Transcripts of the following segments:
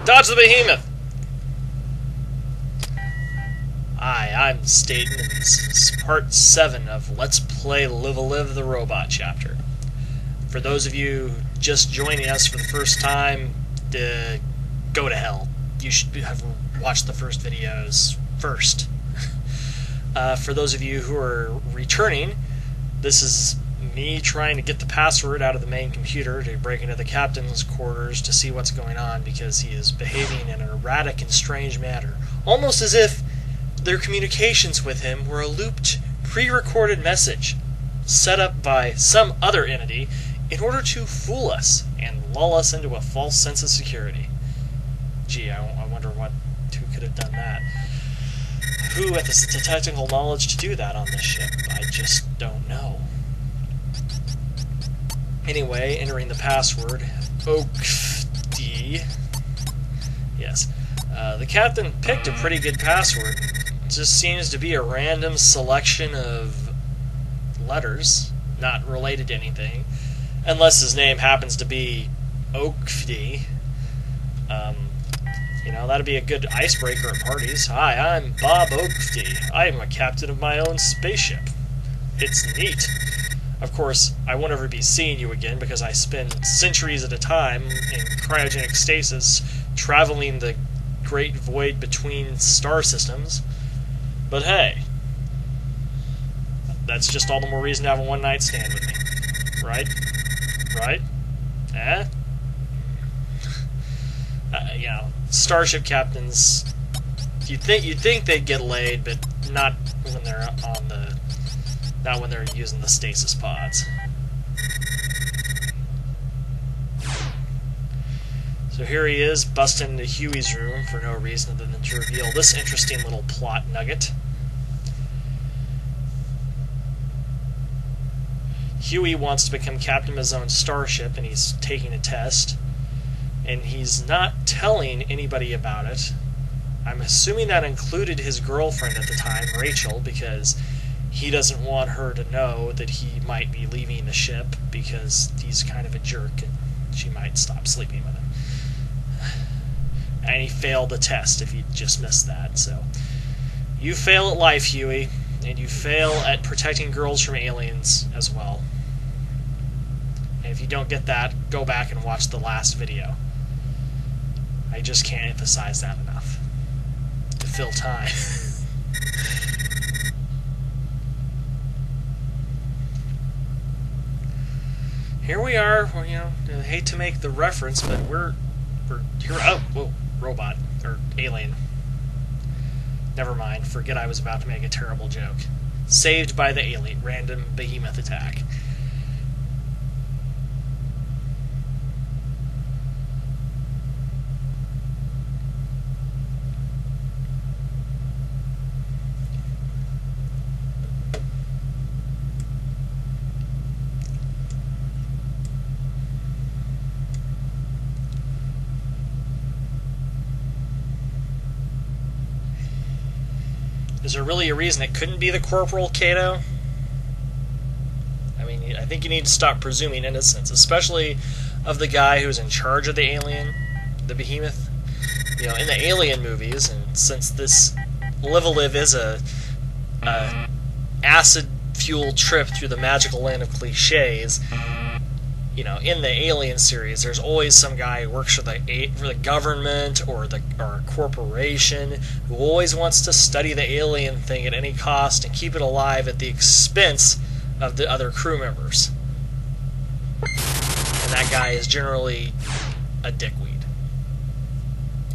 Dodge the behemoth! Hi, I'm Staten, and this is part 7 of Let's Play Live the Robot chapter. For those of you just joining us for the first time, go to hell. You should have watched the first videos first. For those of you who are returning, this is me trying to get the password out of the main computer to break into the captain's quarters to see what's going on, because he is behaving in an erratic and strange manner. Almost as if their communications with him were a looped, pre-recorded message set up by some other entity in order to fool us and lull us into a false sense of security. Gee, I wonder who could have done that. Who had the technical knowledge to do that on this ship? I just don't know. Anyway, entering the password, OAKD. Yes. The captain picked a pretty good password. It just seems to be a random selection of letters, not related to anything. Unless his name happens to be OAKD. You know, that'd be a good icebreaker at parties. Hi, I'm Bob OAKD. I am a captain of my own spaceship. It's neat. Of course, I won't ever be seeing you again because I spend centuries at a time in cryogenic stasis, traveling the great void between star systems. But hey, that's just all the more reason to have a one-night stand with me. Right? Right? Eh? You know, starship captains, you'd think they'd get laid, but not when they're not when they're using the stasis pods. So here he is, busting into Huey's room for no reason other than to reveal this interesting little plot nugget. Huey wants to become captain of his own starship, and he's taking a test. And he's not telling anybody about it. I'm assuming that included his girlfriend at the time, Rachel, because he doesn't want her to know that he might be leaving the ship because he's kind of a jerk and she might stop sleeping with him. And he failed the test if he just missed that. So you fail at life, Huey, and you fail at protecting girls from aliens as well. And if you don't get that, go back and watch the last video. I just can't emphasize that enough to fill time. Here we are. Well, you know, I hate to make the reference, but we're here. Oh, whoa, robot or alien. Never mind. Forget I was about to make a terrible joke. Saved by the alien random behemoth attack. Is there really a reason it couldn't be the Corporal Cato? I mean, I think you need to stop presuming innocence, especially of the guy who's in charge of the alien, the behemoth. You know, in the Alien movies, and since this Live is a acid-fueled trip through the magical land of cliches, you know, in the Alien series, there's always some guy who works for the government or a corporation who always wants to study the alien thing at any cost and keep it alive at the expense of the other crew members. And that guy is generally a dickweed.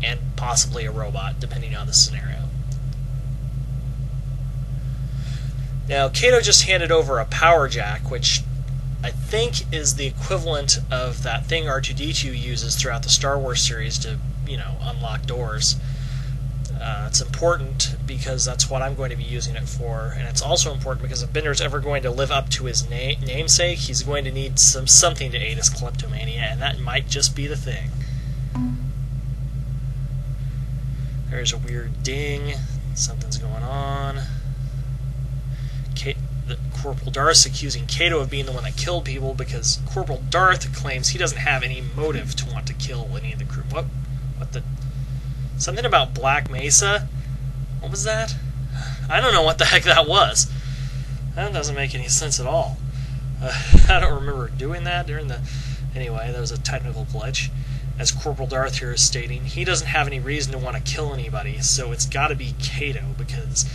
And possibly a robot, depending on the scenario. Now, Cato just handed over a power jack, which I think is the equivalent of that thing R2-D2 uses throughout the Star Wars series to, you know, unlock doors. It's important because that's what I'm going to be using it for, and it's also important because if Bender's ever going to live up to his namesake, he's going to need something to aid his kleptomania, and that might just be the thing. There's a weird ding. Something's going on. Corporal Darth's accusing Cato of being the one that killed people because Corporal Darth claims he doesn't have any motive to want to kill any of the crew. What What the... Something about Black Mesa? What was that? I don't know what the heck that was. That doesn't make any sense at all. I don't remember doing that during the... Anyway, that was a technical glitch. As Corporal Darth here is stating, he doesn't have any reason to want to kill anybody, so it's got to be Cato, because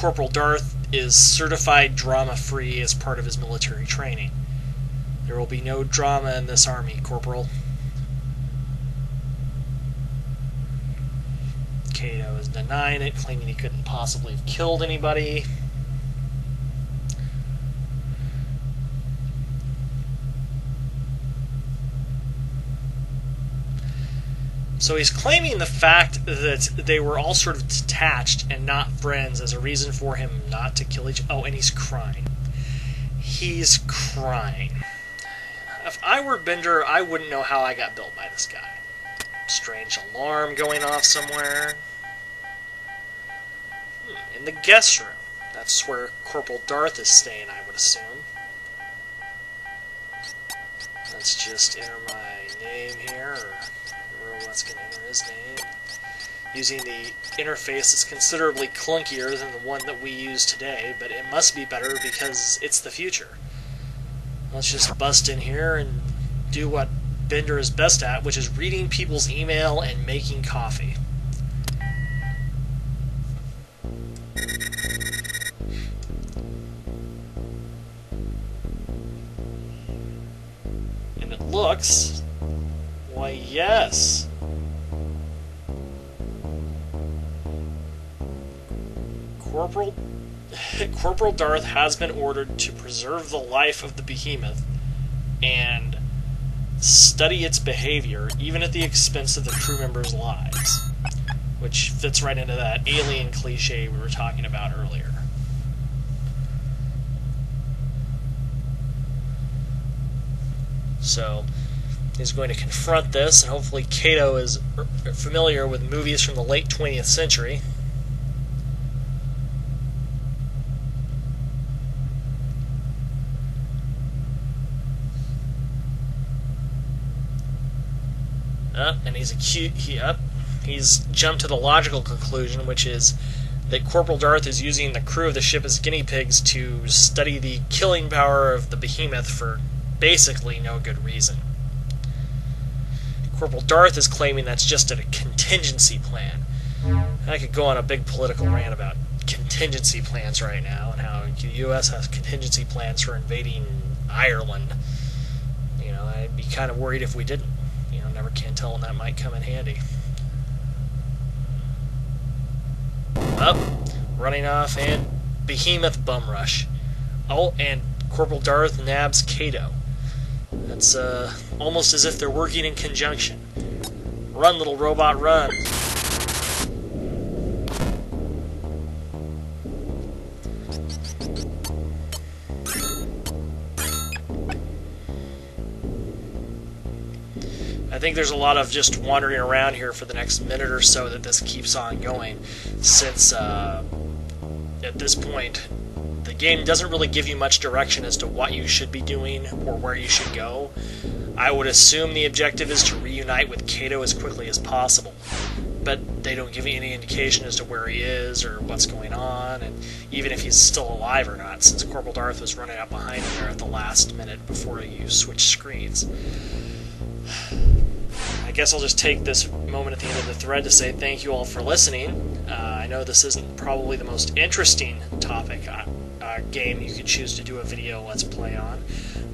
Corporal Darth is certified drama-free as part of his military training. There will be no drama in this army, Corporal. Cato is denying it, claiming he couldn't possibly have killed anybody. So he's claiming the fact that they were all sort of detached and not friends as a reason for him not to kill each other. Oh, and he's crying. He's crying. If I were Bender, I wouldn't know how I got billed by this guy. Strange alarm going off somewhere. In the guest room. That's where Corporal Darth is staying, I would assume. Let's just enter my name here, or let's get enter his name. Using the interface that's considerably clunkier than the one that we use today, but it must be better because it's the future. Let's just bust in here and do what Bender is best at, which is reading people's email and making coffee. And it looks... Why, yes. Corporal Darth has been ordered to preserve the life of the behemoth and study its behavior, even at the expense of the crew members' lives. Which fits right into that alien cliche we were talking about earlier. So... he's going to confront this, and hopefully Cato is familiar with movies from the late 20th century. And he's jumped to the logical conclusion, which is that Corporal Darth is using the crew of the ship as guinea pigs to study the killing power of the behemoth for basically no good reason. Corporal Darth is claiming that's just a contingency plan. And I could go on a big political rant about contingency plans right now, and how the U.S. has contingency plans for invading Ireland. You know, I'd be kind of worried if we didn't. You know, never can tell when that might come in handy. Up, running off, and Behemoth bum rush. Oh, and Corporal Darth nabs Cato. That's almost as if they're working in conjunction. Run, little robot, run. I think there's a lot of just wandering around here for the next minute or so that this keeps on going, since at this point the game doesn't really give you much direction as to what you should be doing or where you should go. I would assume the objective is to reunite with Cato as quickly as possible, but they don't give you any indication as to where he is or what's going on, and even if he's still alive or not, since Corporal Darth was running up behind him there at the last minute before you switch screens. I guess I'll just take this moment at the end of the thread to say thank you all for listening. I know this isn't probably the most interesting topic game you could choose to do a video let's play on,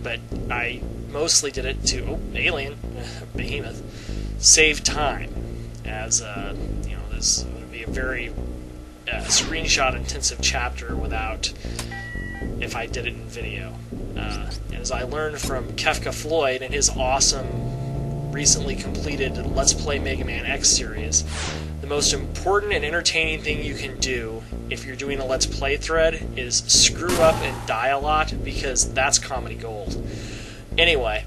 but I mostly did it to, oh, alien, behemoth, save time, as you know, this would be a very screenshot intensive chapter without, if I did it in video. As I learned from Kefka Floyd and his awesome recently completed Let's Play Mega Man X series, the most important and entertaining thing you can do if you're doing a Let's Play thread is screw up and die a lot, because that's comedy gold. Anyway,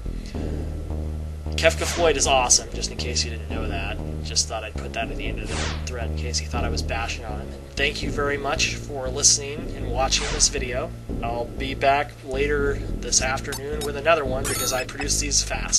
Kefka Floyd is awesome, just in case you didn't know that. Just thought I'd put that at the end of the thread in case you thought I was bashing on him. And thank you very much for listening and watching this video. I'll be back later this afternoon with another one, because I produce these fast.